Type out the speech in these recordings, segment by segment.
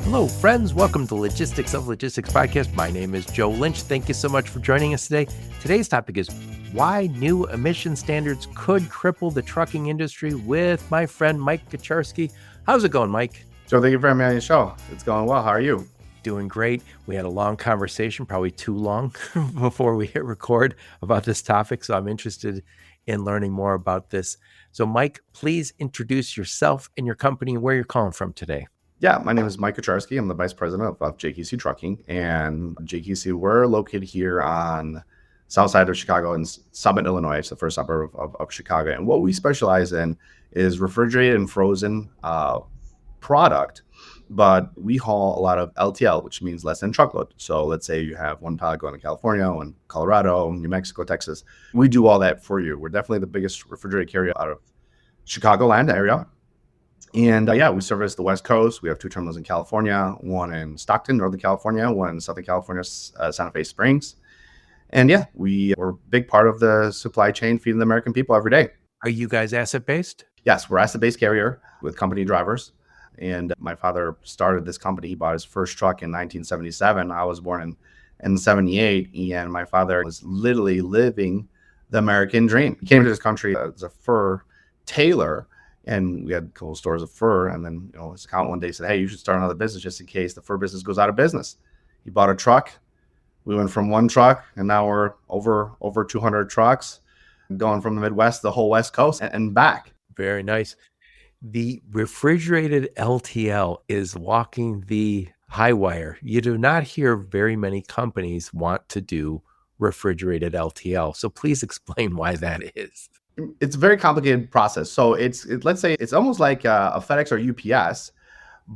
Hello, friends. Welcome to Logistics of Logistics podcast. My name is Joe Lynch. Thank you so much for joining us today. Today's topic is why new emission standards could cripple the trucking industry with my friend Mike Kucharski. How's it going, Mike? Joe, thank you for having me on your show. It's going well. How are you? Doing great. We had a long conversation, probably too long, before we hit record about this topic. So I'm interested in learning more about this. So, Mike, please introduce yourself and your company and where you're calling from today. Yeah, my name is Mike Kucharski. I'm the vice president of JKC Trucking. And JKC, we're located here on south side of Chicago in Summit, Illinois. It's the first suburb of Chicago. And what we specialize in is refrigerated and frozen product. But we haul a lot of LTL, which means less than truckload. So let's say you have one pallet going to California, one Colorado, New Mexico, Texas. We do all that for you. We're definitely the biggest refrigerated carrier out of Chicagoland area. And we service the West Coast. We have 2 terminals in California, one in Stockton, Northern California, one in Southern California, Santa Fe Springs. And we're a big part of the supply chain feeding the American people every day. Are you guys asset-based? Yes, we're asset-based carrier with company drivers. And my father started this company. He bought his first truck in 1977. I was born in 78. And my father was literally living the American dream. He came to this country as a fur tailor. And we had a couple stores of fur. And then, his accountant one day said, hey, you should start another business just in case the fur business goes out of business. He bought a truck. We went from one truck and now we're over 200 trucks going from the Midwest, the whole West Coast and back. Very nice. The refrigerated LTL is walking the high wire. You do not hear very many companies want to do refrigerated LTL. So please explain why that is. It's a very complicated process. So let's say it's almost like a FedEx or UPS,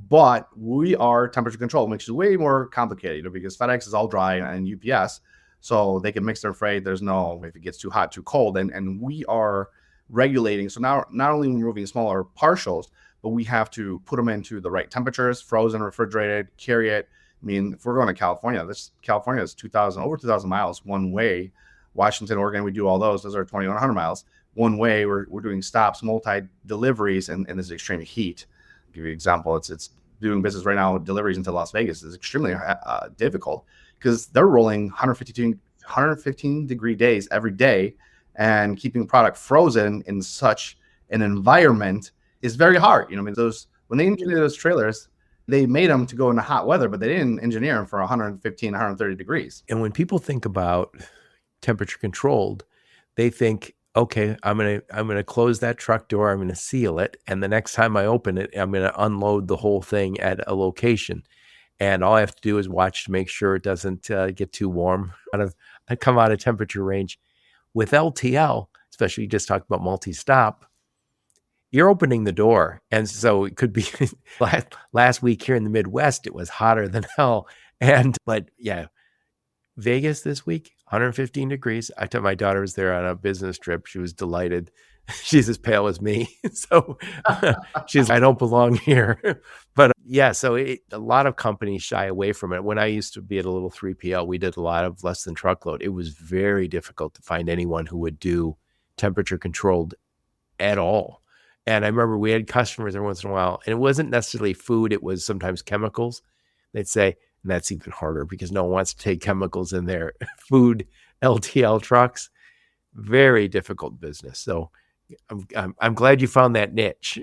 but we are temperature controlled, which is way more complicated because FedEx is all dry and UPS, so they can mix their freight. There's no, if it gets too hot, too cold, and we are regulating. So now not only removing smaller partials, but we have to put them into the right temperatures, frozen, refrigerated, carry it. I mean, if we're going to California, California is over 2,000 miles one way. Washington, Oregon, we do all those. Those are 2,100 miles. One way, we're doing stops, multi-deliveries, and this is extreme heat. I'll give you an example. It's doing business right now, deliveries into Las Vegas is extremely difficult because they're rolling 115 degree days every day, and keeping product frozen in such an environment is very hard. When they engineered those trailers, they made them to go into hot weather, but they didn't engineer them for 115, 130 degrees. And when people think about temperature controlled, they think, okay, I'm gonna close that truck door, I'm gonna seal it, and the next time I open it, I'm gonna unload the whole thing at a location, and all I have to do is watch to make sure it doesn't get too warm, come out of temperature range. With LTL, especially you just talked about multi-stop, you're opening the door, and so it could be last week here in the Midwest, it was hotter than hell, but Vegas this week, 115 degrees. I told my daughter was there on a business trip. She was delighted. She's as pale as me. So she's, I don't belong here. But so a lot of companies shy away from it. When I used to be at a little 3PL, we did a lot of less than truckload. It was very difficult to find anyone who would do temperature controlled at all. And I remember we had customers every once in a while, and it wasn't necessarily food. It was sometimes chemicals. They'd say, and that's even harder because no one wants to take chemicals in their food LTL trucks. Very difficult business. So I'm glad you found that niche.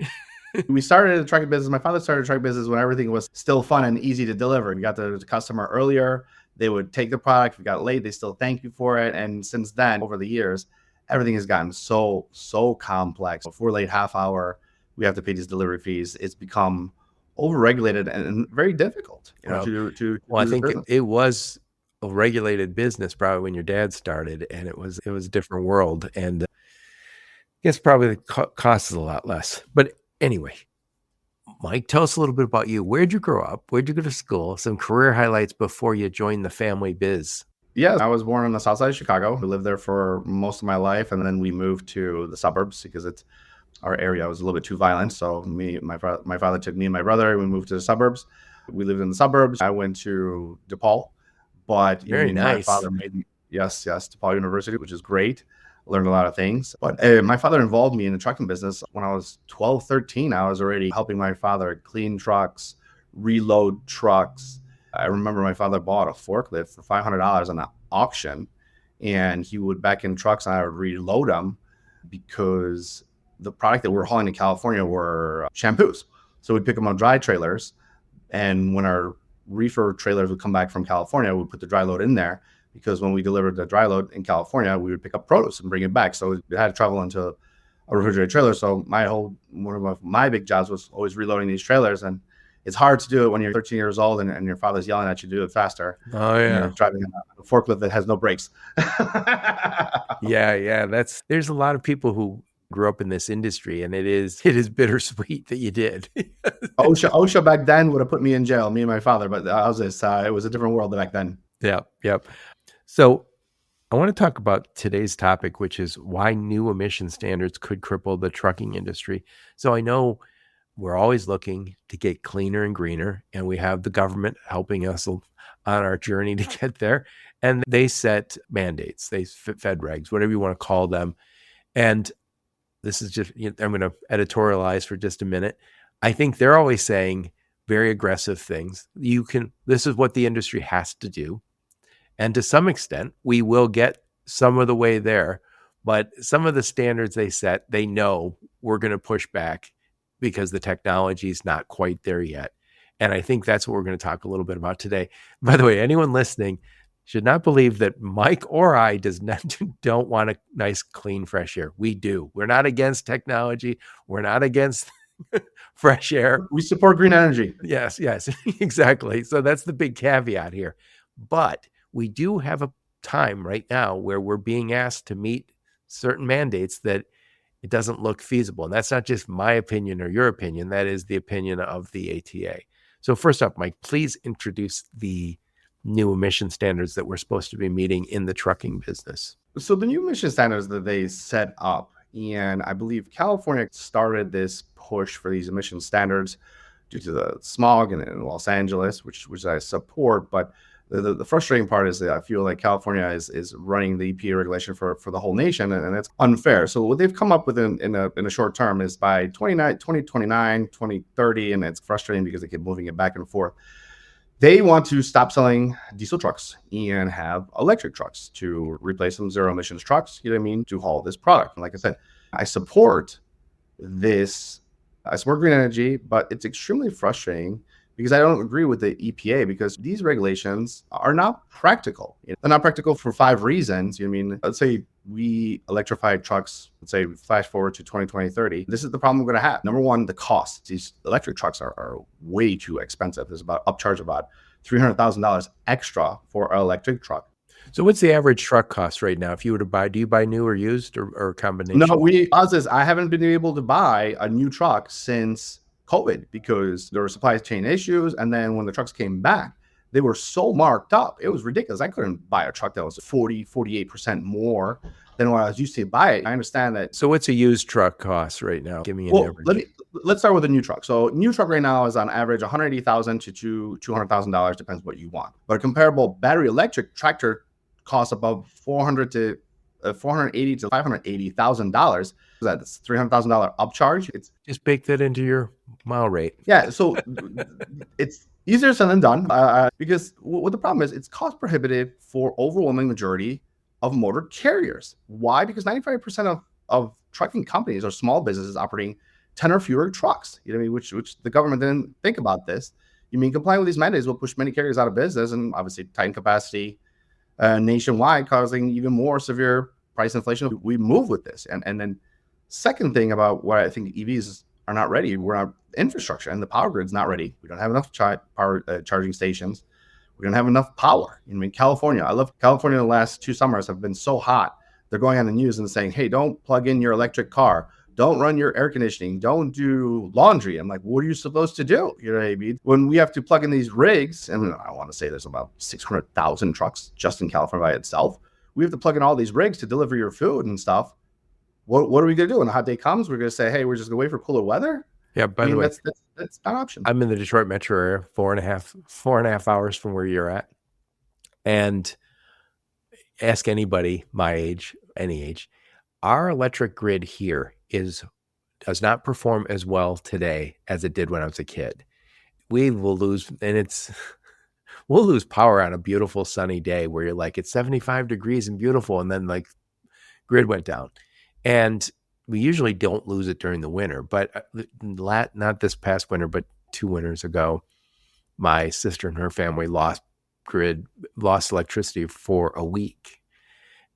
We started a trucking business. My father started a trucking business when everything was still fun and easy to deliver. We got the customer earlier. They would take the product. If we got late, they still thank you for it. And since then, over the years, everything has gotten so complex. If we're late half hour, we have to pay these delivery fees. It's become overregulated and very difficult. I think it was a regulated business probably when your dad started, and it was a different world, and I guess probably the cost is a lot less. But anyway, Mike, tell us a little bit about you. Where'd you grow up? Where'd you go to school? Some career highlights before you joined the family biz. Yeah, I was born on the south side of Chicago. We lived there for most of my life, and then we moved to the suburbs because our area was a little bit too violent. So my father took me and my brother. We moved to the suburbs. We lived in the suburbs. I went to DePaul, but very nice. My father made me, yes, DePaul University, which is great. Learned a lot of things. But my father involved me in the trucking business when I was 12, 13. I was already helping my father clean trucks, reload trucks. I remember my father bought a forklift for $500 on an auction, and he would back in trucks and I would reload them because the product that we were hauling to California were shampoos. So we'd pick them on dry trailers, and when our reefer trailers would come back from California, we'd put the dry load in there, because when we delivered the dry load in California, we would pick up produce and bring it back. So it had to travel into a refrigerated trailer. So one of my big jobs was always reloading these trailers, and it's hard to do it when you're 13 years old and your father's yelling at you to do it faster. Oh And you're yeah. driving a forklift that has no brakes. Yeah. There's a lot of people who grew up in this industry, and it is bittersweet that you did. OSHA back then would have put me in jail, me and my father, but it was a different world back then. Yep. So I want to talk about today's topic, which is why new emission standards could cripple the trucking industry. So I know we're always looking to get cleaner and greener, and we have the government helping us on our journey to get there. And they set mandates, they fed regs, whatever you want to call them. And this is just, I'm going to editorialize for just a minute. I think they're always saying very aggressive things. This is what the industry has to do. And to some extent, we will get some of the way there. But some of the standards they set, they know we're going to push back because the technology is not quite there yet. And I think that's what we're going to talk a little bit about today. By the way, anyone listening should not believe that Mike or I don't want a nice, clean, fresh air. We do. We're not against technology. We're not against fresh air. We support green energy. Yes, exactly. So that's the big caveat here. But we do have a time right now where we're being asked to meet certain mandates that it doesn't look feasible. And that's not just my opinion or your opinion. That is the opinion of the ATA. So first up, Mike, please introduce the new emission standards that we're supposed to be meeting in the trucking business. So the new emission standards that they set up, and I believe California started this push for these emission standards due to the smog in Los Angeles, which I support. But the frustrating part is that I feel like California is running the EPA regulation for the whole nation, and it's unfair. So what they've come up with in a short term is by 2029, 2030, and it's frustrating because they keep moving it back and forth. They want to stop selling diesel trucks and have electric trucks to replace some zero emissions trucks, to haul this product. And like I said, I support this. I support green energy, but it's extremely frustrating because I don't agree with the EPA, because these regulations are not practical. They're not practical for 5 reasons. Let's say we electrify trucks, let's say flash forward to 2020, 30. This is the problem we're going to have. Number one, the cost. These electric trucks are way too expensive. There's upcharge about $300,000 extra for an electric truck. So what's the average truck cost right now? If you were to buy, do you buy new or used or a combination? No, I haven't been able to buy a new truck since COVID because there were supply chain issues. And then when the trucks came back, they were so marked up. It was ridiculous. I couldn't buy a truck that was 48% more than what I was used to buy it. I understand that. So what's a used truck cost right now? Give me an average. Let's start with a new truck. So new truck right now is on average $180,000 to $200,000, depends what you want. But a comparable battery electric tractor costs about $480,000 to $580,000. That's $300,000 upcharge. It's just bake that into your mile rate. Yeah, so it's easier said than done because what the problem is, it's cost prohibitive for overwhelming majority of motor carriers. Why? Because 95% of trucking companies are small businesses operating 10 or fewer trucks. Which the government didn't think about this. Complying with these mandates will push many carriers out of business and obviously tighten capacity nationwide, causing even more severe price inflation. We move with this, and then second thing about what I think EVs are not ready. We're not infrastructure, and the power grid's not ready. We don't have enough charging stations. We don't have enough power. California. I love California. The last 2 summers have been so hot. They're going on the news and saying, "Hey, don't plug in your electric car. Don't run your air conditioning. Don't do laundry." I'm like, what are you supposed to do? When we have to plug in these rigs, and I want to say there's about 600,000 trucks just in California by itself. We have to plug in all these rigs to deliver your food and stuff. What are we going to do when the hot day comes? We're going to say, hey, we're just going to wait for cooler weather? Yeah, by the way, that's not an option. I'm in the Detroit metro area, 4.5 hours from where you're at. And ask anybody my age, any age, our electric grid here does not perform as well today as it did when I was a kid. we will lose, and we'll lose power on a beautiful sunny day where you're like, it's 75 degrees and beautiful, and then like grid went down. And we usually don't lose it during the winter, but not this past winter, but 2 winters ago, my sister and her family lost electricity for a week.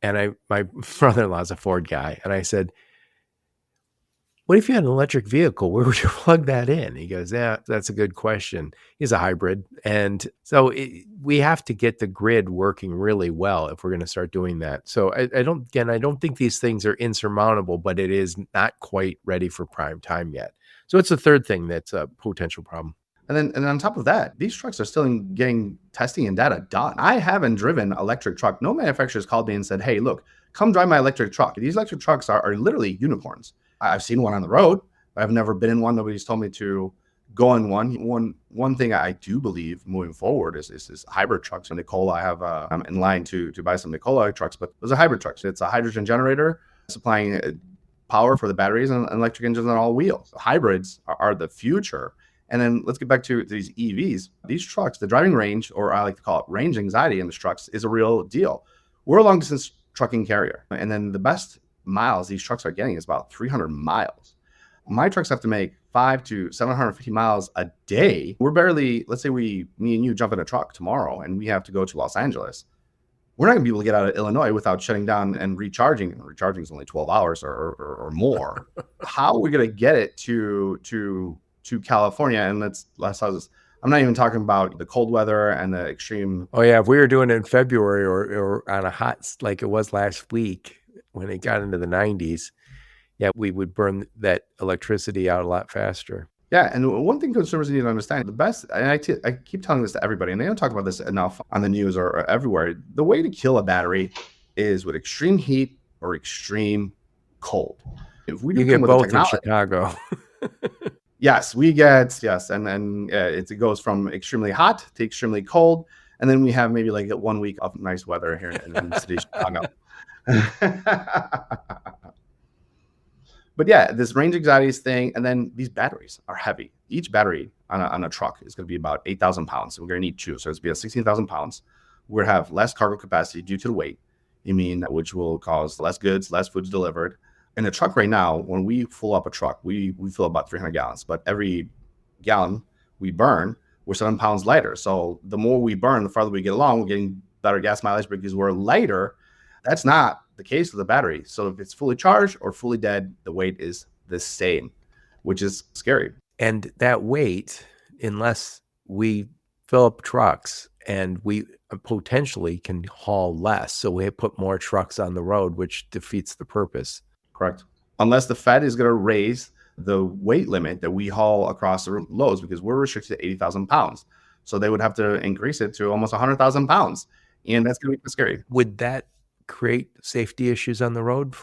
And my brother-in-law's a Ford guy, and I said, what if you had an electric vehicle? Where would you plug that in? He goes, yeah, that's a good question. He's a hybrid. And so we have to get the grid working really well if we're going to start doing that. So I don't think these things are insurmountable, but it is not quite ready for prime time yet. So it's the third thing that's a potential problem. And on top of that, these trucks are still getting testing and data done. I haven't driven an electric truck. No manufacturer's called me and said, hey, look, come drive my electric truck. These electric trucks are literally unicorns. I've seen one on the road, but I've never been in one. Nobody's told me to go in one. One thing I do believe moving forward is hybrid trucks. And Nikola, I'm in line to buy some Nikola trucks, but those are hybrid trucks. It's a hydrogen generator supplying power for the batteries and electric engines on all wheels. Hybrids are the future. And then let's get back to these EVs. These trucks, the driving range, or I like to call it range anxiety in these trucks, is a real deal. We're a long distance trucking carrier. And then the best miles these trucks are getting is about 300 miles. My trucks have to make 500 to 750 miles a day. We're barely, let's say me and you jump in a truck tomorrow and we have to go to Los Angeles. We're not gonna be able to get out of Illinois without shutting down and recharging. And recharging is only 12 hours or more. How are we gonna get it to California? And I'm not even talking about the cold weather and the extreme. Oh yeah, if we were doing it in February or on a hot, like it was last week when it got into the 90s, yeah, we would burn that electricity out a lot faster. Yeah, and one thing consumers need to understand, the best, and I keep telling this to everybody, and they don't talk about this enough on the news or everywhere, the way to kill a battery is with extreme heat or extreme cold. If we do you get both in Chicago. Yes, and it goes from extremely hot to extremely cold, and then we have maybe like 1 week of nice weather here in the city of Chicago. But yeah, this range anxieties thing, and then these batteries are heavy. Each battery on a truck is going to be about 8,000 pounds. So we're going to need two, so it's going to be 16,000 pounds. We're going to have less cargo capacity due to the weight, which will cause less goods, less foods delivered. In a truck right now, when we fill up a truck, we fill about 300 gallons, but every gallon we burn, we're 7 pounds lighter. So the more we burn, the farther we get along, we're getting better gas mileage because we're lighter. That's not the case with the battery. So if it's fully charged or fully dead, the weight is the same, which is scary. And that weight, unless we fill up trucks and we potentially can haul less, so we put more trucks on the road, which defeats the purpose. Correct. Unless the Fed is going to raise the weight limit that we haul across the loads, because we're restricted to 80,000 pounds. So they would have to increase it to almost 100,000 pounds. And that's going to be scary. Would that create safety issues on the road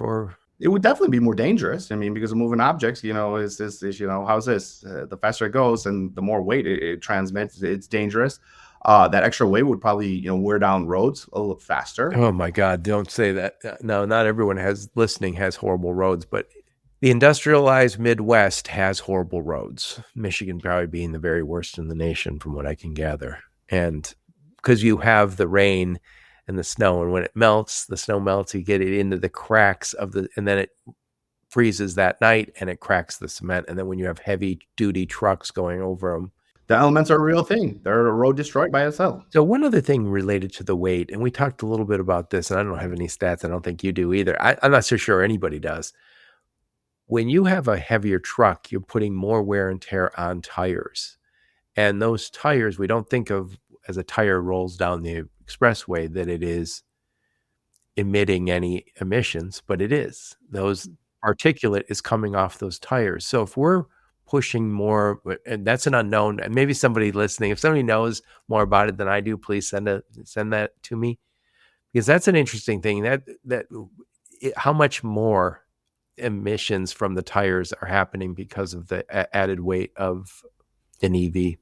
It would definitely be more dangerous. Because of moving objects, how's this? The faster it goes and the more weight it transmits, it's dangerous. That extra weight would probably, wear down roads a little faster. Oh my God, don't say that. No, not everyone has horrible roads, but the industrialized Midwest has horrible roads. Michigan probably being the very worst in the nation from what I can gather. And because you have the rain and the snow, and when it melts, the snow melts, you get it into the cracks and then it freezes that night and it cracks the cement. And then when you have heavy duty trucks going over them, the elements are a real thing. They're a road destroyed by itself. So one other thing related to the weight, and we talked a little bit about this, and I don't have any stats. I don't think you do either. I'm not so sure anybody does. When you have a heavier truck, you're putting more wear and tear on tires. And those tires, we don't think of as a tire rolls down the expressway that it is emitting any emissions, but it is. Those particulate is coming off those tires. So if we're pushing more, and that's an unknown, and maybe somebody listening, if somebody knows more about it than I do, please send that to me, because that's an interesting thing, how much more emissions from the tires are happening because of the added weight of an EV,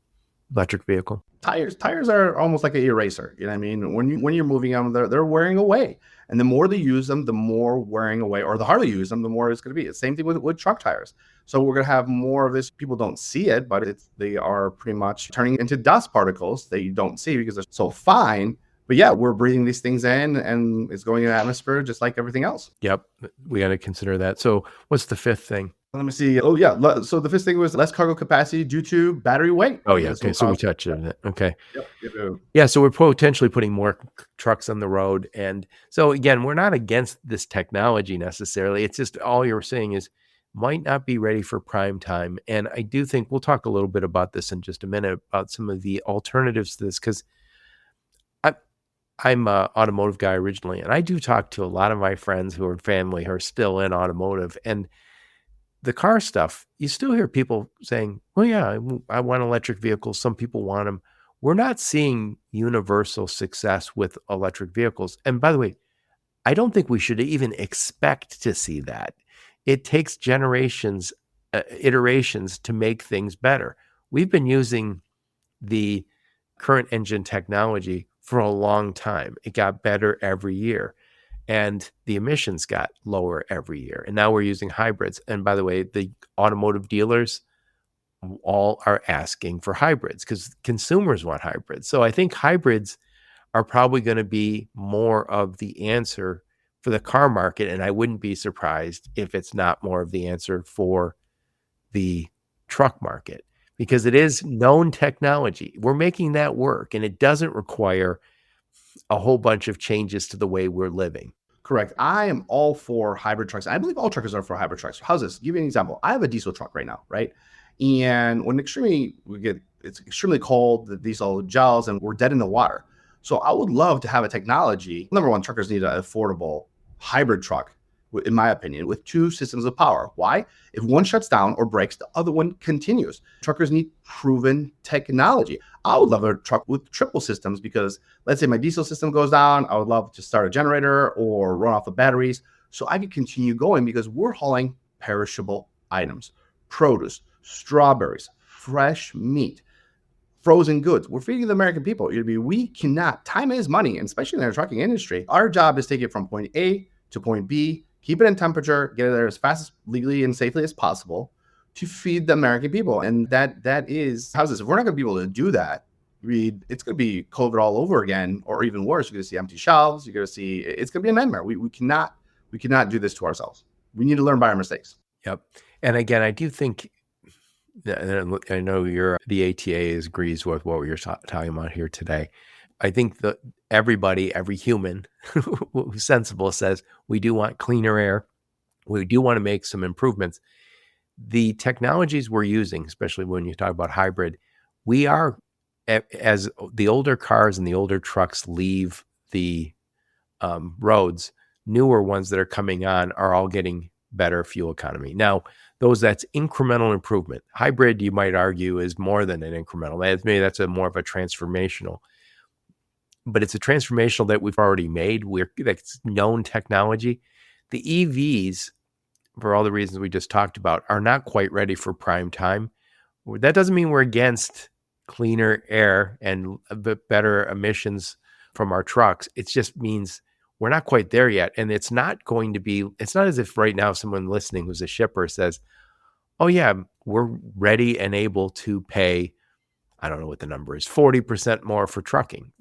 electric vehicle. Tires are almost like an eraser. You know what I mean? When you're moving them, they're wearing away. And the more they use them, the more wearing away, or the harder you use them, the more it's going to be. It's the same thing with truck tires. So we're going to have more of this. People don't see it, but they are pretty much turning into dust particles that you don't see because they're so fine. But yeah, we're breathing these things in and it's going in the atmosphere just like everything else. Yep. We got to consider that. So what's the fifth thing? Let me see. Oh, yeah. So the fifth thing was less cargo capacity due to battery weight. Oh, yeah. Okay. So we touched on it. Okay. Yep. Yeah. So we're potentially putting more trucks on the road. And so again, we're not against this technology necessarily. It's just all you're saying is might not be ready for prime time. And I do think we'll talk a little bit about this in just a minute about some of the alternatives to this, because I'm an automotive guy originally, and I do talk to a lot of my friends who are family who are still in automotive. And the car stuff, you still hear people saying, well, yeah, I want electric vehicles. Some people want them. We're not seeing universal success with electric vehicles. And by the way, I don't think we should even expect to see that. It takes generations, iterations to make things better. We've been using the current engine technology for a long time. It got better every year. And the emissions got lower every year. And now we're using hybrids. And by the way, the automotive dealers all are asking for hybrids because consumers want hybrids. So I think hybrids are probably going to be more of the answer for the car market. And I wouldn't be surprised if it's not more of the answer for the truck market, because it is known technology. We're making that work, and it doesn't require a whole bunch of changes to the way we're living. Correct. I am all for hybrid trucks. I believe all truckers are for hybrid trucks. How's this? Give you an example. I have a diesel truck right now, right? And when it's extremely cold, the diesel gels, and we're dead in the water. So I would love to have a technology. Number one, truckers need an affordable hybrid truck, in my opinion, with two systems of power. Why? If one shuts down or breaks, the other one continues. Truckers need proven technology. I would love a truck with triple systems because let's say my diesel system goes down, I would love to start a generator or run off the batteries so I could continue going, because we're hauling perishable items, produce, strawberries, fresh meat, frozen goods. We're feeding the American people. We cannot, time is money, and especially in the trucking industry. Our job is to take it from point A to point B, keep it in temperature, get it there as fast as legally and safely as possible to feed the American people. And that is, how's this? If we're not going to be able to do that, it's going to be COVID all over again, or even worse. You're going to see empty shelves. You're going to see, it's going to be a nightmare. We cannot do this to ourselves. We need to learn by our mistakes. Yep. And again, I do think, I know the ATA agrees with what we're talking about here today. I think that every human who's sensible says we do want cleaner air. We do want to make some improvements. The technologies we're using, especially when you talk about hybrid, we are, as the older cars and the older trucks leave the roads, newer ones that are coming on are all getting better fuel economy. Now, that's incremental improvement. Hybrid, you might argue, is more than an incremental. Maybe that's more of a transformational. But it's a transformational that we've already made. That's known technology. The EVs, for all the reasons we just talked about, are not quite ready for prime time. That doesn't mean we're against cleaner air and a bit better emissions from our trucks. It just means we're not quite there yet. And it's not as if right now someone listening who's a shipper says, oh yeah, we're ready and able to pay, I don't know what the number is, 40% more for trucking.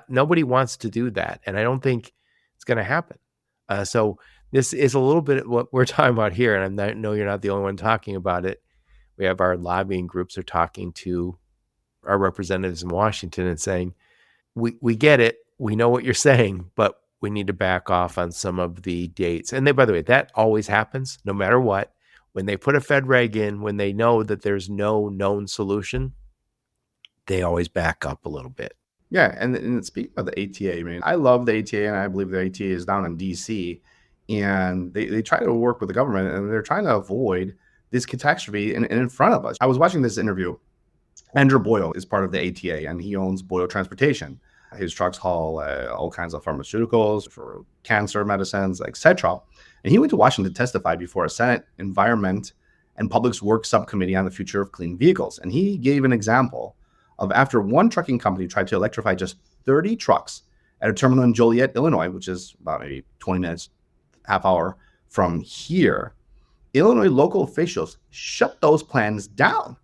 Nobody wants to do that. And I don't think it's going to happen. So this is a little bit what we're talking about here. And I know you're not the only one talking about it. We have our lobbying groups are talking to our representatives in Washington and saying, we get it. We know what you're saying, but we need to back off on some of the dates. And by the way, that always happens no matter what. When they put a Fed reg in, when they know that there's no known solution, they always back up a little bit. Yeah. And speaking of the ATA, I mean, I love the ATA, and I believe the ATA is down in DC, and they try to work with the government, and they're trying to avoid this catastrophe in front of us. I was watching this interview. Andrew Boyle is part of the ATA, and he owns Boyle Transportation. His trucks haul all kinds of pharmaceuticals for cancer medicines, etc. And he went to Washington to testify before a Senate Environment and Public Works Subcommittee on the future of clean vehicles. And he gave an example of after one trucking company tried to electrify just 30 trucks at a terminal in Joliet, Illinois, which is about maybe 20 minutes, half hour from here. Illinois local officials shut those plans down,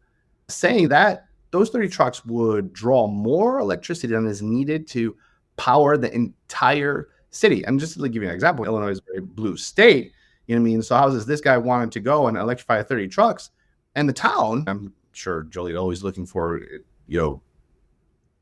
saying that those 30 trucks would draw more electricity than is needed to power the entire city. And just to give you an example, Illinois is a very blue state. You know what I mean? So how is this guy wanted to go and electrify 30 trucks? And the town, I'm sure Joliet always looking for,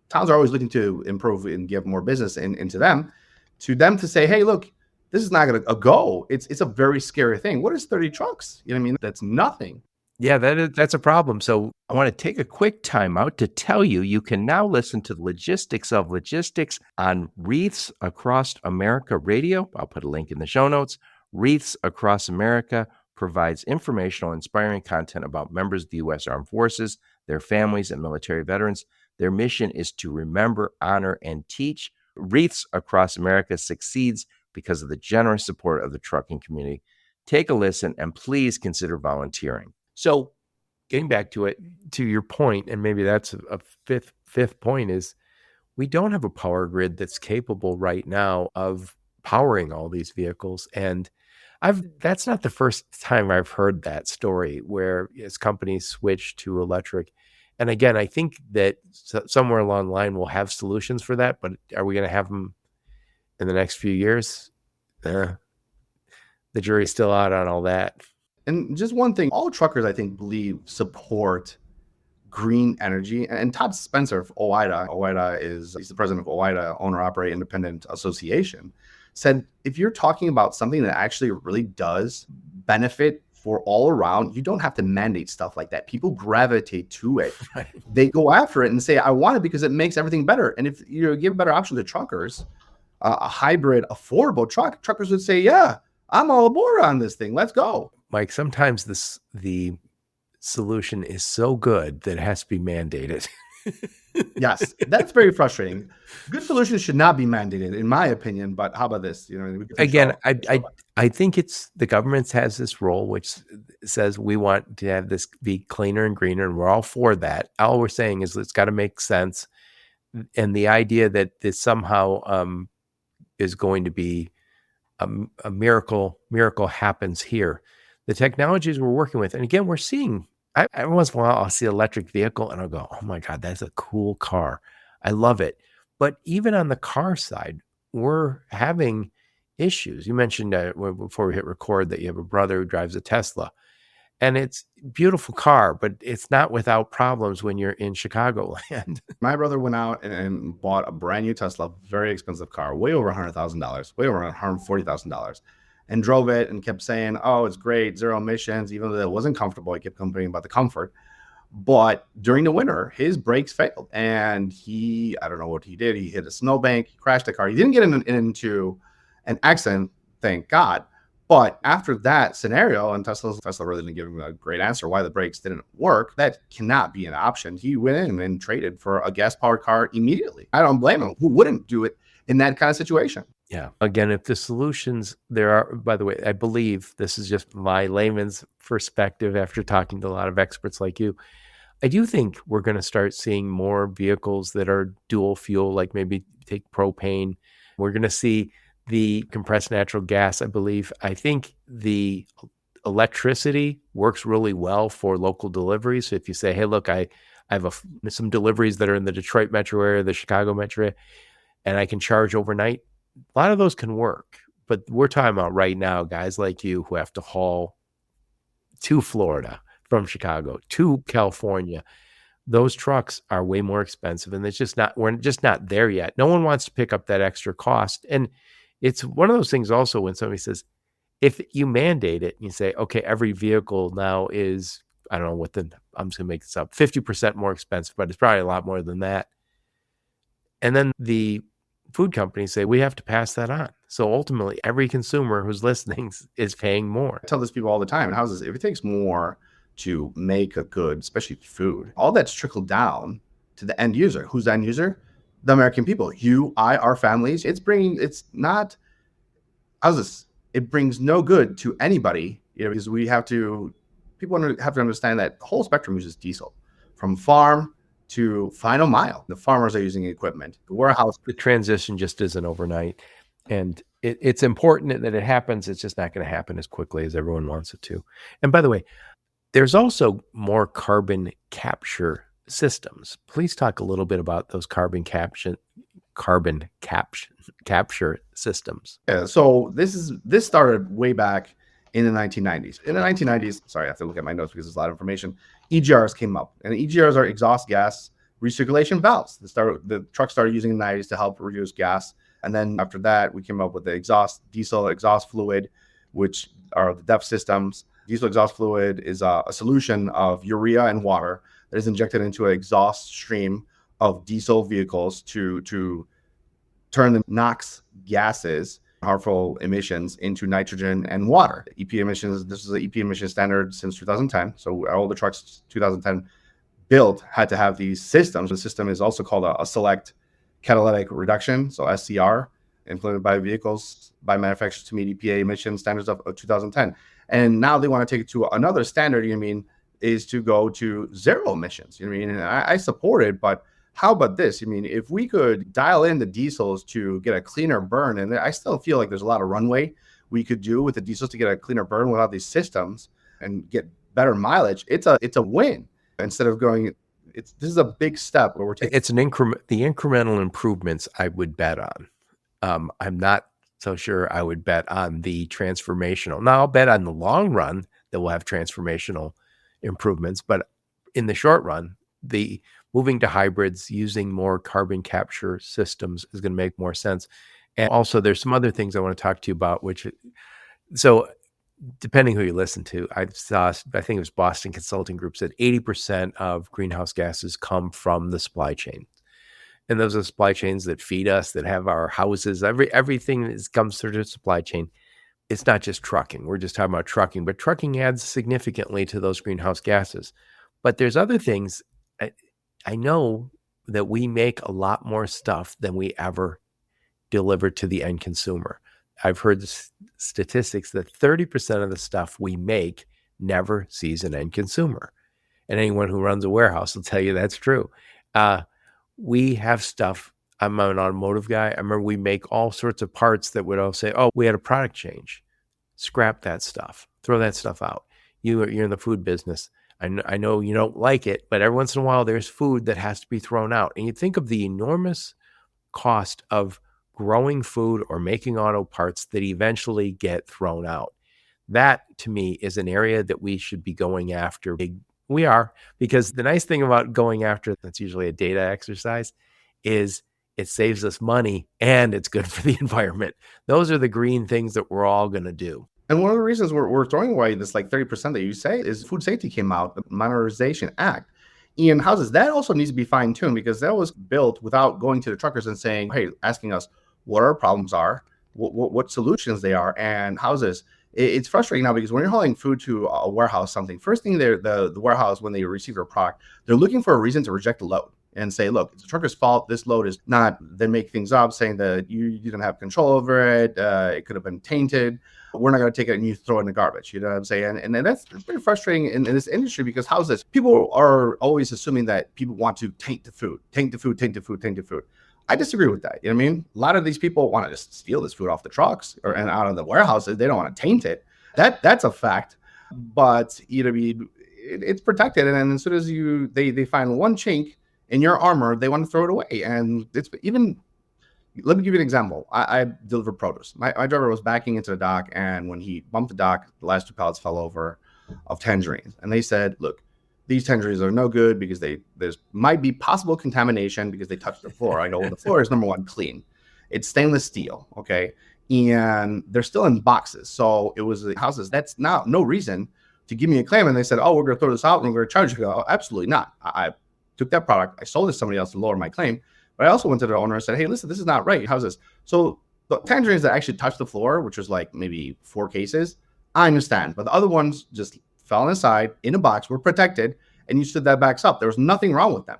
towns are always looking to improve and give more business into them, to say, hey, look, this is not going to go. It's a very scary thing. What is 30 trucks? You know what I mean? That's nothing. Yeah, that's a problem. So I want to take a quick time out to tell you, you can now listen to the Logistics of Logistics on Wreaths Across America Radio. I'll put a link in the show notes. Wreaths Across America provides informational, inspiring content about members of the U.S. Armed Forces, their families, and military veterans. Their mission is to remember, honor, and teach. Wreaths Across America succeeds because of the generous support of the trucking community. Take a listen and please consider volunteering. So getting back to it, to your point, and maybe that's a fifth point, is we don't have a power grid that's capable right now of powering all these vehicles. And that's not the first time I've heard that story where as companies switch to electric. And again, I think that somewhere along the line we'll have solutions for that, but are we going to have them in the next few years? The jury's still out on all that. And just one thing, all truckers, I think, support green energy. And Todd Spencer of OOIDA he's the president of OOIDA, Owner-Operator Independent Association, said, if you're talking about something that actually really does benefit for all around, you don't have to mandate stuff like that. People gravitate to it. Right. They go after it and say, I want it because it makes everything better. And if you give a better option to truckers, a hybrid, affordable truckers would say, yeah, I'm all aboard on this thing. Let's go. Mike, sometimes the solution is so good that it has to be mandated. Yes, that's very frustrating. Good solutions should not be mandated, in my opinion. But how about this? Again, I think it's the government has this role which says we want to have this be cleaner and greener, and we're all for that. All we're saying is it's got to make sense, and the idea that this somehow is going to be a miracle happens here. The technologies we're working with, and again, we're seeing. Every once in a while, I'll see an electric vehicle and I'll go, oh my God, that's a cool car. I love it. But even on the car side, we're having issues. You mentioned before we hit record that you have a brother who drives a Tesla. And it's a beautiful car, but it's not without problems when you're in Chicagoland. My brother went out and bought a brand new Tesla, very expensive car, way over $100,000, way over $140,000. And drove it and kept saying, oh, it's great, zero emissions, even though it wasn't comfortable. He kept complaining about the comfort. But during the winter, his brakes failed. And I don't know what he did. He hit a snowbank, he crashed the car. He didn't get into an accident, thank God. But after that scenario, and Tesla really didn't give him a great answer why the brakes didn't work, that cannot be an option. He went in and traded for a gas-powered car immediately. I don't blame him. Who wouldn't do it in that kind of situation? Yeah. Again, if the solutions there are, by the way, I believe this is just my layman's perspective after talking to a lot of experts like you. I do think we're going to start seeing more vehicles that are dual fuel, like maybe take propane. We're going to see the compressed natural gas, I believe. I think the electricity works really well for local deliveries. So if you say, hey, look, I have some deliveries that are in the Detroit metro area, the Chicago metro area, and I can charge overnight. A lot of those can work, but we're talking about right now, guys like you who have to haul to Florida from Chicago to California. Those trucks are way more expensive, and we're just not there yet. No one wants to pick up that extra cost. And it's one of those things also when somebody says, if you mandate it and you say, okay, every vehicle now is, I don't know I'm just gonna make this up, 50% more expensive, but it's probably a lot more than that. And then the food companies say we have to pass that on. So ultimately, every consumer who's listening is paying more. I tell this people all the time in houses, if it takes more to make a good, especially food, all that's trickled down to the end user. Who's the end user? The American people. You, I, our families. It brings no good to anybody, because people have to understand that the whole spectrum uses diesel, from farm to final mile. The farmers are using equipment. The warehouse. The transition just isn't overnight. And it's important that it happens. It's just not going to happen as quickly as everyone wants it to. And by the way, there's also more carbon capture systems. Please talk a little bit about those capture systems. Yeah, so this started way back in the 1990s. In the 1990s, sorry, I have to look at my notes because there's a lot of information. EGRs came up, and EGRs are exhaust gas recirculation valves. The truck started using in the 90s to help reduce gas, and then after that, we came up with the diesel exhaust fluid, which are the DEF systems. Diesel exhaust fluid is a solution of urea and water that is injected into an exhaust stream of diesel vehicles to turn the NOx gases, harmful emissions, into nitrogen and water. EP emissions, this is the EP emission standard since 2010. So all the trucks 2010 built had to have these systems. The system is also called a select catalytic reduction, so SCR, implemented by vehicles by manufacturers to meet EPA emission standards of 2010. And now they want to take it to another standard, is to go to zero emissions. And I support it, but how about this? If we could dial in the diesels to get a cleaner burn, and I still feel like there's a lot of runway we could do with the diesels to get a cleaner burn without these systems and get better mileage, it's a win. Instead of going, this is a big step where we're taking. It's an increment. The incremental improvements I would bet on. I'm not so sure I would bet on the transformational. Now I'll bet on the long run that we'll have transformational improvements, but in the short run, the moving to hybrids, using more carbon capture systems is going to make more sense. And also there's some other things I want to talk to you about, so depending who you listen to, I think it was Boston Consulting Group said 80% of greenhouse gases come from the supply chain. And those are supply chains that feed us, that have our houses, everything comes through the supply chain. It's not just trucking. We're just talking about trucking, but trucking adds significantly to those greenhouse gases. But there's other things. I know that we make a lot more stuff than we ever deliver to the end consumer. I've heard statistics that 30% of the stuff we make never sees an end consumer. And anyone who runs a warehouse will tell you that's true. We have stuff. I'm an automotive guy. I remember we make all sorts of parts that would all say, oh, we had a product change. Scrap that stuff. Throw that stuff out. You're in the food business. I know you don't like it, but every once in a while there's food that has to be thrown out. And you think of the enormous cost of growing food or making auto parts that eventually get thrown out. That, to me, is an area that we should be going after. We are, because the nice thing about going after, that's usually a data exercise, is it saves us money and it's good for the environment. Those are the green things that we're all going to do. And one of the reasons we're throwing away this like 30% that you say is food safety came out, the Modernization Act. And houses, that also needs to be fine-tuned, because that was built without going to the truckers and saying, hey, asking us what our problems are, what solutions they are, and houses. It's frustrating now, because when you're hauling food to a warehouse, first thing the warehouse, when they receive your product, they're looking for a reason to reject the load and say, look, it's the trucker's fault. This load is not, then make things up saying that you didn't have control over it. It could have been tainted. We're not going to take it and you throw it in the garbage. You know what I'm saying? And that's pretty frustrating in this industry, because houses, people are always assuming that people want to taint the food. I disagree with that. You know what I mean? A lot of these people want to just steal this food off the trucks and out of the warehouses. They don't want to taint it. That's a fact. But it's protected. And then as soon as they find one chink in your armor, they want to throw it away. And it's even, let me give you an example. I deliver produce. My driver was backing into the dock, and when he bumped the dock, the last 2 pallets fell over of tangerines. And they said, look, these tangerines are no good because there's might be possible contamination because they touched the floor. I know the floor is, number one, clean. It's stainless steel, okay? And they're still in boxes. So it was the houses. That's not no reason to give me a claim. And they said, oh, we're going to throw this out and we're going to charge you. Oh, absolutely not. I took that product. I sold it to somebody else to lower my claim. But I also went to the owner and said, hey, listen, this is not right. How's this? So the tangerines that actually touched the floor, which was like maybe 4 cases, I understand. But the other ones just fell on the side in a box, were protected, and you stood that backs up. There was nothing wrong with them.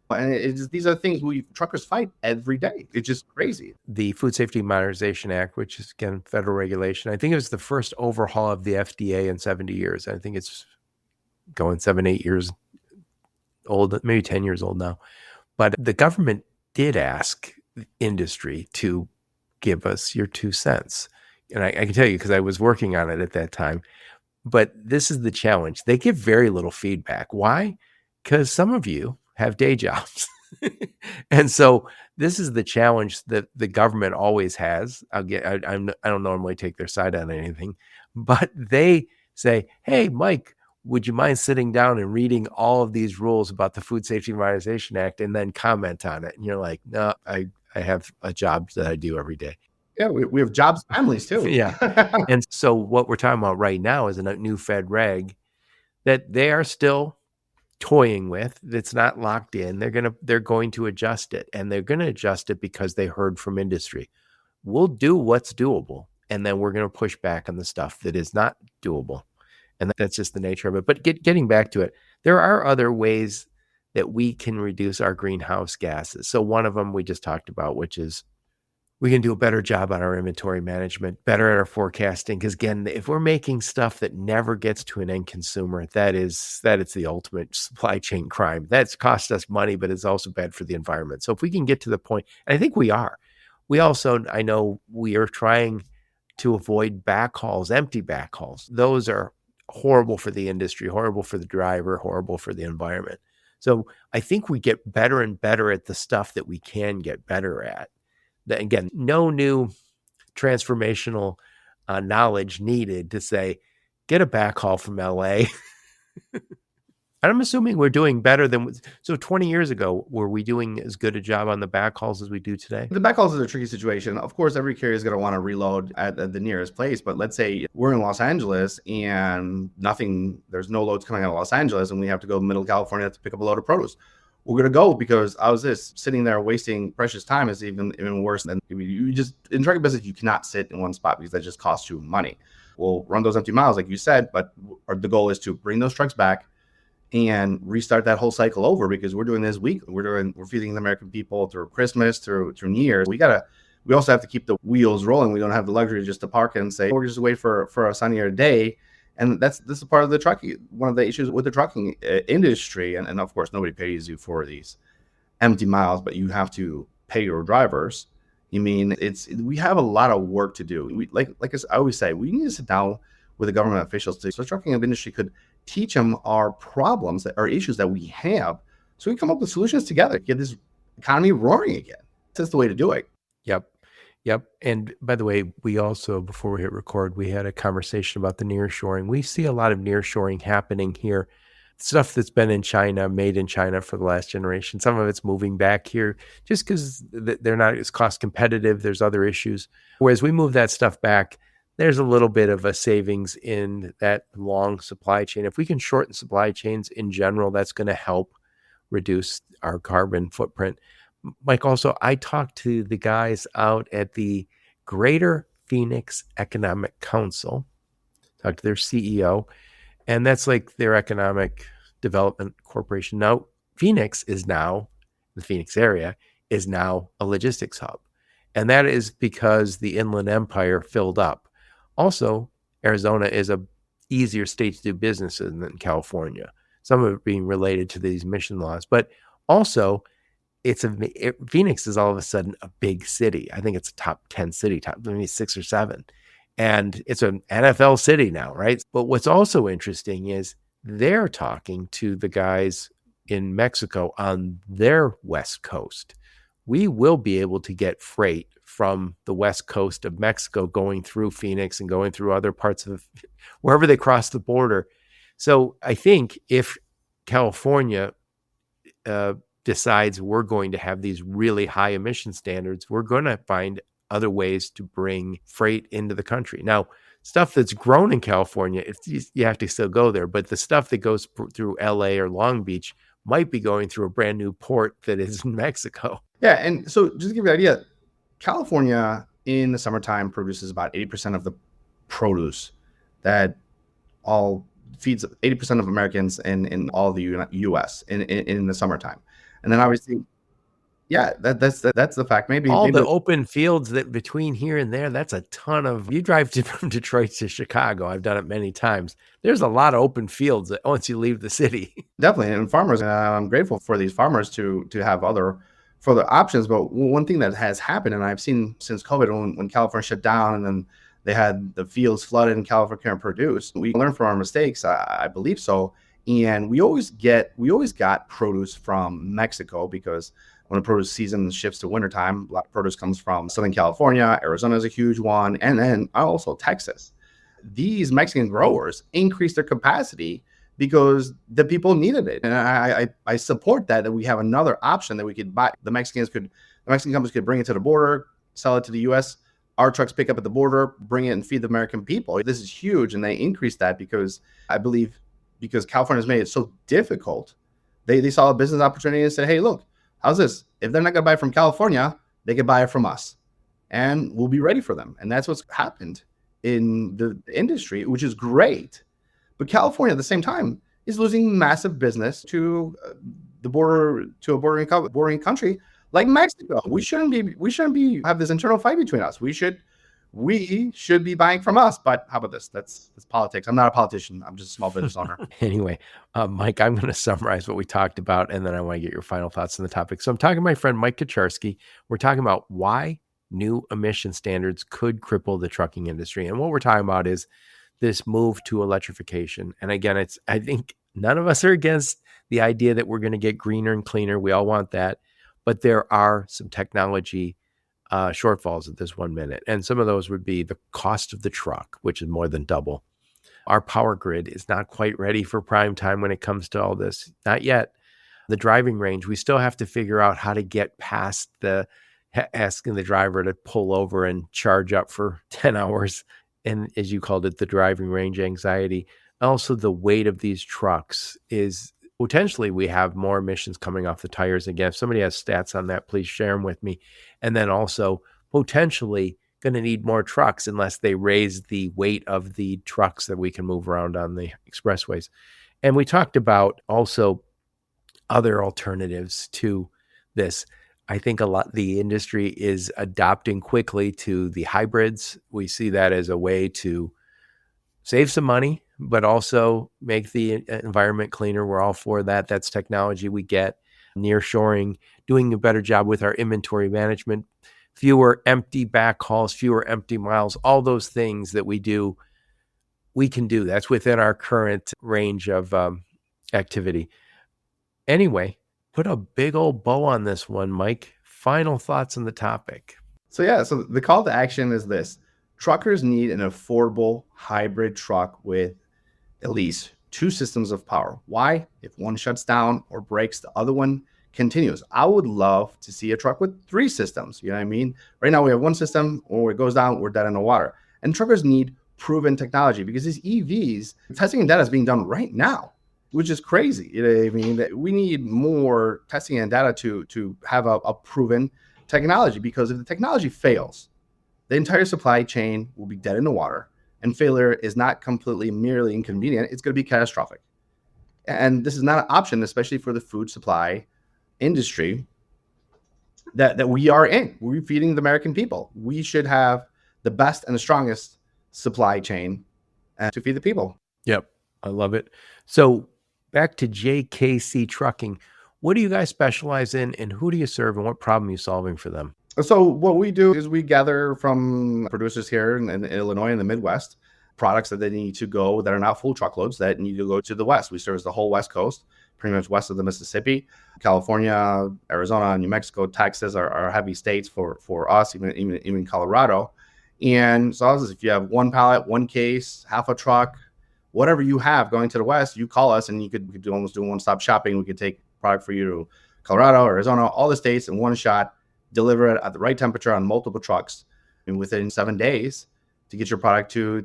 And these are things truckers fight every day. It's just crazy. The Food Safety Modernization Act, which is, again, federal regulation, I think it was the first overhaul of the FDA in 70 years. I think it's going 7, 8 years old, maybe 10 years old now. But the government did ask industry to give us your 2 cents. And I can tell you, because I was working on it at that time, but this is the challenge. They give very little feedback. Why? Because some of you have day jobs. And so this is the challenge that the government always has. I don't normally take their side on anything, but they say, hey, Mike, would you mind sitting down and reading all of these rules about the Food Safety and Modernization Act and then comment on it? And you're like, no, I have a job that I do every day. Yeah, we have jobs, families too. Yeah. And so what we're talking about right now is a new Fed reg that they are still toying with. It's not locked in. They're going to adjust it, and they're going to adjust it because they heard from industry. We'll do what's doable, and then we're going to push back on the stuff that is not doable. And that's just the nature of it. But getting back to it, there are other ways that we can reduce our greenhouse gases. So one of them we just talked about, which is we can do a better job on our inventory management, better at our forecasting. Because again, if we're making stuff that never gets to an end consumer, that is the ultimate supply chain crime. That's cost us money, but it's also bad for the environment. So if we can get to the point, and I think we are, I know we are trying to avoid backhauls, empty backhauls. Those are horrible for the industry, horrible for the driver, horrible for the environment. So I think we get better and better at the stuff that we can get better at. Again, no new transformational knowledge needed to say, get a backhaul from LA. And I'm assuming we're doing better than, so 20 years ago, were we doing as good a job on the backhauls as we do today? The backhauls is a tricky situation. Of course, every carrier is going to want to reload at the nearest place. But let's say we're in Los Angeles and there's no loads coming out of Los Angeles, and we have to go to middle California to pick up a load of produce. We're going to go because sitting there wasting precious time is even worse than you just, in trucking business, you cannot sit in one spot because that just costs you money. We'll run those empty miles, like you said, but the goal is to bring those trucks back and restart that whole cycle over, because we're doing this weekly. We're feeding the American people through Christmas, through New Year's. We also have to keep the wheels rolling. We don't have the luxury just to park and say, we're just wait for a sunnier day. And this is part of the trucking, one of the issues with the trucking industry. And of course, nobody pays you for these empty miles, but you have to pay your drivers. We have a lot of work to do. Like I always say, we need to sit down with the government officials so the trucking industry could teach them our problems, our issues that we have, so we come up with solutions together, get this economy roaring again. That's the way to do it. Yep. And by the way, we also, before we hit record, we had a conversation about the nearshoring. We see a lot of nearshoring happening here. Stuff that's been in China, made in China for the last generation. Some of it's moving back here just because they're not as cost competitive. There's other issues. Whereas we move that stuff back, there's a little bit of a savings in that long supply chain. If we can shorten supply chains in general, that's going to help reduce our carbon footprint. Mike, also, I talked to the guys out at the Greater Phoenix Economic Council, talked to their CEO, and that's like their economic development corporation. Now, the Phoenix area is now a logistics hub. And that is because the Inland Empire filled up. Also, Arizona is a easier state to do business in than California. Some of it being related to these emission laws, but also Phoenix is all of a sudden a big city. I think it's a top 10 city, maybe 6 or 7. And it's an NFL city now, right? But what's also interesting is they're talking to the guys in Mexico on their West Coast. We will be able to get freight from the West Coast of Mexico going through Phoenix and going through other parts of wherever they cross the border. So I think if California decides we're going to have these really high emission standards, we're going to find other ways to bring freight into the country. Now, stuff that's grown in California, you have to still go there, but the stuff that goes through LA or Long Beach might be going through a brand new port that is in Mexico. Yeah, and so just to give you an idea, California in the summertime produces about 80% of the produce that all feeds 80% of Americans in all the U.S. in the summertime. And then obviously, Yeah, that's the fact. All Maybe the open fields that between here and there, that's a ton of, you drive from Detroit to Chicago. I've done it many times. There's a lot of open fields once you leave the city. definitely. And farmers, I'm grateful for these farmers to have other further options. But one thing that has happened, and I've seen since COVID, when California shut down and then they had the fields flooded in California and produced, we learned from our mistakes. I believe so. And we always got produce from Mexico, because when the produce season shifts to wintertime, a lot of produce comes from Southern California. Arizona is a huge one, and then also Texas. These Mexican growers increased their capacity because the people needed it. And I support that we have another option that we could buy. The Mexican companies could bring it to the border, sell it to the US. Our trucks pick up at the border, bring it and feed the American people. This is huge. And they increased that because I believe because California's made it so difficult, they saw a business opportunity and said, hey, look, how's this? If they're not going to buy from California, they can buy it from us and we'll be ready for them. And that's what's happened in the industry, which is great. But California at the same time is losing massive business to the border, to a bordering country like Mexico. We shouldn't be have this internal fight between us. We should be buying from us. But how about this? That's politics. I'm not a politician. I'm just a small business owner. Anyway, Mike, I'm going to summarize what we talked about, and then I want to get your final thoughts on the topic. So I'm talking to my friend Mike Kucharski. We're talking about why new emission standards could cripple the trucking industry. And what we're talking about is this move to electrification. And again, I think none of us are against the idea that we're going to get greener and cleaner. We all want that. But there are some technology shortfalls at this 1 minute. And some of those would be the cost of the truck, which is more than double. Our power grid is not quite ready for prime time when it comes to all this. Not yet. The driving range, we still have to figure out how to get past asking the driver to pull over and charge up for 10 hours. And as you called it, the driving range anxiety. Also, the weight of these trucks is potentially we have more emissions coming off the tires. Again, if somebody has stats on that, please share them with me. And then also potentially going to need more trucks unless they raise the weight of the trucks that we can move around on the expressways. And we talked about also other alternatives to this. I think the industry is adopting quickly to the hybrids. We see that as a way to save some money, but also make the environment cleaner. We're all for that. That's technology we get. Nearshoring, doing a better job with our inventory management, fewer empty backhauls, fewer empty miles, all those things that we do, we can do. That's within our current range of activity. Anyway, put a big old bow on this one, Mike. Final thoughts on the topic. So the call to action is this. Truckers need an affordable hybrid truck with at least 2 systems of power. Why? If one shuts down or breaks, the other one continues. I would love to see a truck with 3 systems. You know what I mean? Right now we have one system, or it goes down, we're dead in the water. And truckers need proven technology because these EVs, testing and data is being done right now, which is crazy. You know what I mean? We need more testing and data to have a proven technology, because if the technology fails, the entire supply chain will be dead in the water, and failure is not completely merely inconvenient. It's going to be catastrophic. And this is not an option, especially for the food supply industry that we are in. We're feeding the American people. We should have the best and the strongest supply chain to feed the people. Yep. I love it. So back to JKC Trucking. What do you guys specialize in, and who do you serve, and what problem are you solving for them? So what we do is we gather from producers here in Illinois and the Midwest products that they need to go, that are not full truckloads, that need to go to the West. We service the whole West Coast, pretty much west of the Mississippi. California, Arizona, New Mexico, Texas are heavy states for us, even Colorado. And so if you have one pallet, one case, half a truck, whatever you have going to the West, you call us and we could almost do one-stop shopping. We could take product for you to Colorado, Arizona, all the states in one shot, deliver it at the right temperature on multiple trucks, and within 7 days to get your product to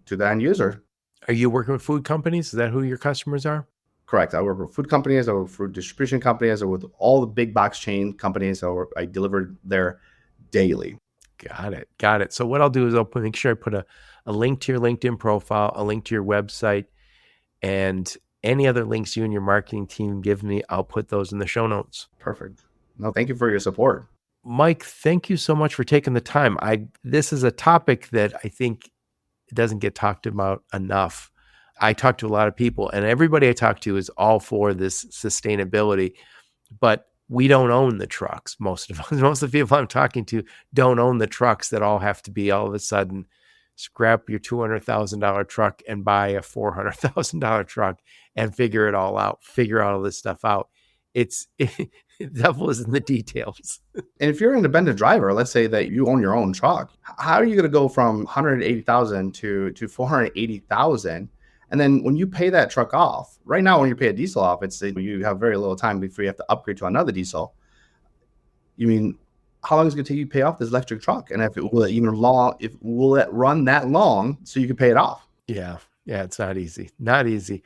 the end user. Are you working with food companies? Is that who your customers are? Correct. I work with food companies, I work with food distribution companies, I work with all the big box chain companies. I deliver there daily. Got it. So what I'll do is make sure I put a link to your LinkedIn profile, a link to your website, and any other links you and your marketing team give me, I'll put those in the show notes. Perfect. No, thank you for your support. Mike, thank you so much for taking the time. This is a topic that I think doesn't get talked about enough. I talk to a lot of people, and everybody I talk to is all for this sustainability, but we don't own the trucks. Most of us, most of the people I'm talking to don't own the trucks that all have to be all of a sudden scrap your $200,000 truck and buy a $400,000 truck and figure it all out, figure all this stuff out. The devil is in the details. And if you're an independent driver, let's say that you own your own truck, how are you going to go from 180,000 to 480,000? And then when you pay that truck off, right now when you pay a diesel off, you have very little time before you have to upgrade to another diesel. You mean, how long is it going to take you to pay off this electric truck? And will it run that long so you can pay it off? Yeah, it's not easy. Not easy.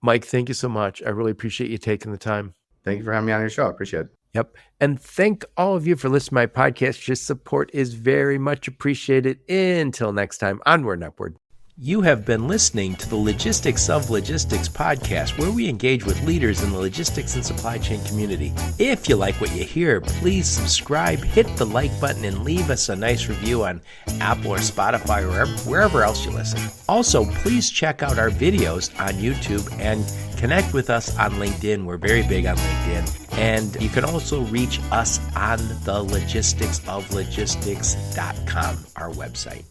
Mike, thank you so much. I really appreciate you taking the time. Thank you for having me on your show. I appreciate it. Yep. And thank all of you for listening to my podcast. Your support is very much appreciated. Until next time, onward and upward. You have been listening to the Logistics of Logistics podcast, where we engage with leaders in the logistics and supply chain community. If you like what you hear, please subscribe, hit the like button, and leave us a nice review on Apple or Spotify or wherever else you listen. Also, please check out our videos on YouTube and connect with us on LinkedIn. We're very big on LinkedIn. And you can also reach us on the logisticsoflogistics.com, our website.